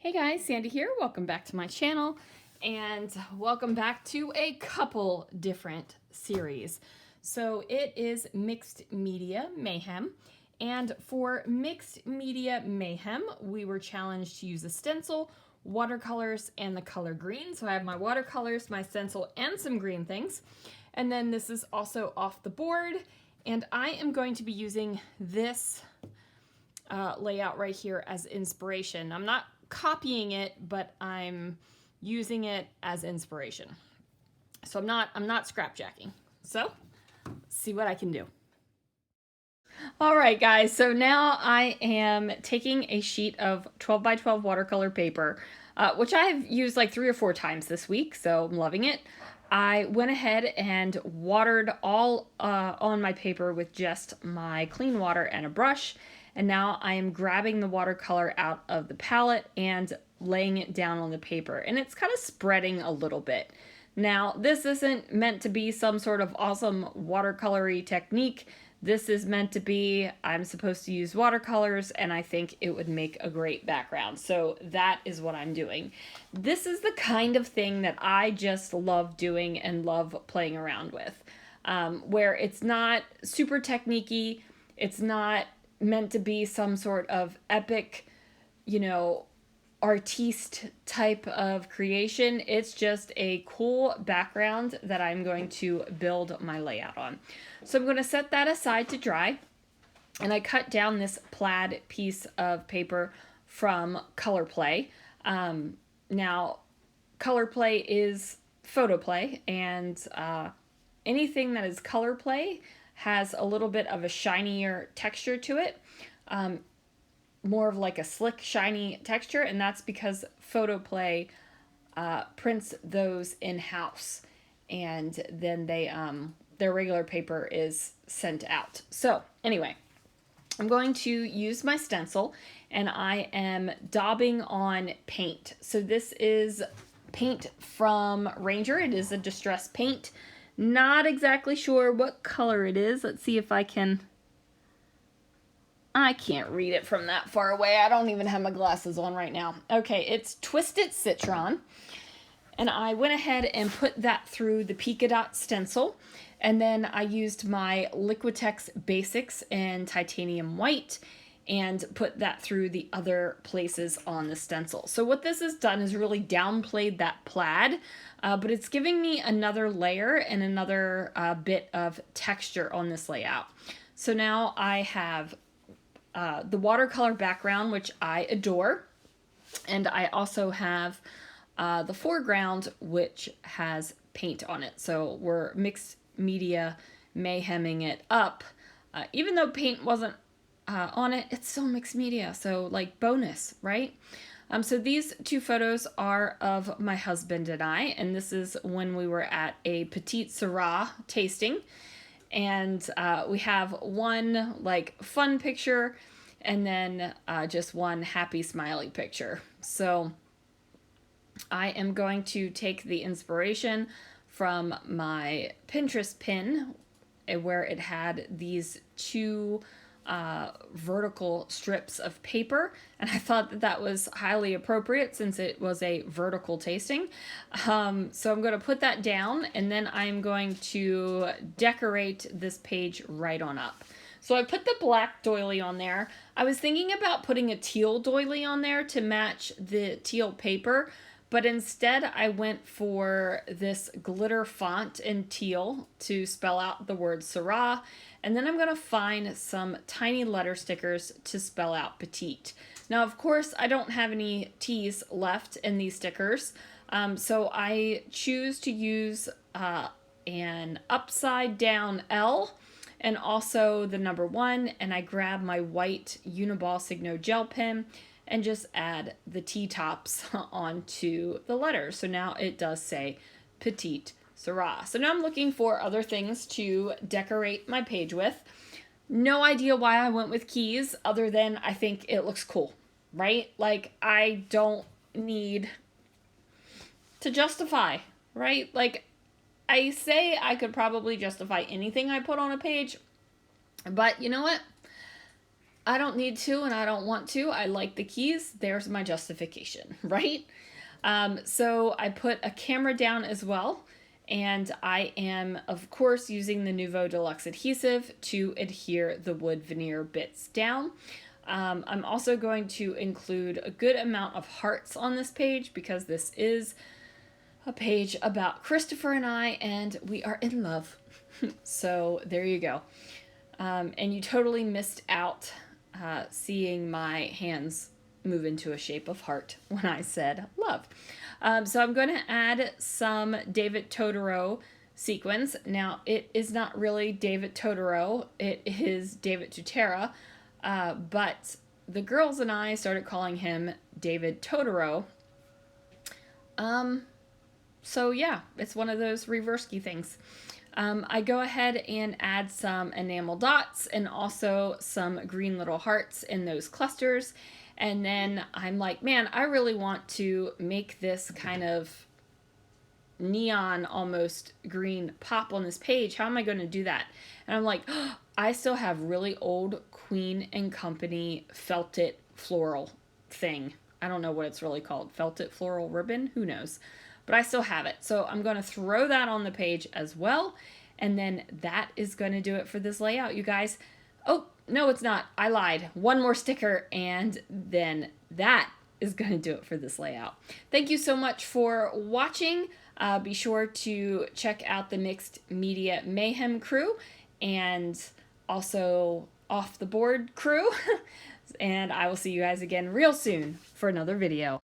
Hey guys, Sandy here. Welcome back to my channel and welcome back to a couple different series. So it is Mixed Media Mayhem, and for Mixed Media Mayhem we were challenged to use a stencil, watercolors, and the color green. So I have my watercolors, my stencil, and some green things. And then this is also off the board, and I am going to be using this layout right here as inspiration. I'm not copying it, but I'm using it as inspiration. So I'm not scrapjacking. So see what I can do. All right, guys, so now I am taking a sheet of 12 by 12 watercolor paper, which I've used like 3 or 4 times this week, so I'm loving it. I went ahead and watered all on my paper with just my clean water and a brush. And now I am grabbing the watercolor out of the palette and laying it down on the paper. And it's kind of spreading a little bit. Now, this isn't meant to be some sort of awesome watercolory technique. This is meant to be, I'm supposed to use watercolors, and I think it would make a great background. So that is what I'm doing. This is the kind of thing that I just love doing and love playing around with, where it's not super technique-y, it's not meant to be some sort of epic, artiste type of creation. It's just a cool background that I'm going to build my layout on. So I'm going to set that aside to dry, and I cut down this plaid piece of paper from Color Play. Now, Color Play is photo play, and anything that is Color Play has a little bit of a shinier texture to it, more of like a slick, shiny texture, and that's because Photoplay prints those in-house, and then they their regular paper is sent out. So anyway, I'm going to use my stencil, and I am daubing on paint. So this is paint from Ranger. It is a distress paint. Not exactly sure what color it is. Let's see if I can't read it from that far away. I don't even have my glasses on right now. Okay, it's Twisted Citron. And I went ahead and put that through the Polka Dot stencil. And then I used my Liquitex Basics in Titanium White and put that through the other places on the stencil. So what this has done is really downplayed that plaid, but it's giving me another layer and another bit of texture on this layout. So now I have the watercolor background, which I adore, and I also have the foreground, which has paint on it. So we're Mixed Media Mayhemming it up. Even though paint wasn't on it, it's still mixed media, so like bonus, right? So these 2 photos are of my husband and I, and this is when we were at a Petite Sirah tasting, and we have one like fun picture and then just one happy smiley picture. So I am going to take the inspiration from my Pinterest pin, where it had these 2 vertical strips of paper, and I thought that was highly appropriate since it was a vertical tasting. So I'm going to put that down, and then I'm going to decorate this page right on up. So I put the black doily on there. I was thinking about putting a teal doily on there to match the teal paper, but instead I went for this glitter font in teal to spell out the word Sirah, and then I'm going to find some tiny letter stickers to spell out Petite. Now, of course, I don't have any T's left in these stickers, so I choose to use an upside down L and also the number 1, and I grab my white Uniball Signo gel pen and just add the T-tops onto the letters. So now it does say Petite Sirah. So now I'm looking for other things to decorate my page with. No idea why I went with keys, other than I think it looks cool, right? Like, I don't need to justify, right? Like, I say I could probably justify anything I put on a page, but you know what? I don't need to and I don't want to. I like the keys. There's my justification, right? So I put a camera down as well. And I am, of course, using the Nouveau Deluxe adhesive to adhere the wood veneer bits down. I'm also going to include a good amount of hearts on this page because this is a page about Christopher and I, and we are in love. So there you go. And you totally missed out seeing my hands move into a shape of heart when I said love. So I'm going to add some David Totoro sequins. Now, it is not really David Totoro. It is David Tutera. But the girls and I started calling him David Totoro. So yeah, it's one of those reverse key things. I go ahead and add some enamel dots and also some green little hearts in those clusters. And then I'm like, man, I really want to make this kind of neon almost green pop on this page. How am I going to do that? And I'm like, oh, I still have really old Queen and Company felted floral thing. I don't know what it's really called. Felted floral ribbon? Who knows? But I still have it. So I'm going to throw that on the page as well. And then that is going to do it for this layout, you guys. Oh, no, it's not. I lied. One more sticker, and then that is going to do it for this layout. Thank you so much for watching. Be sure to check out the Mixed Media Mayhem crew and also Off the Board crew. And I will see you guys again real soon for another video.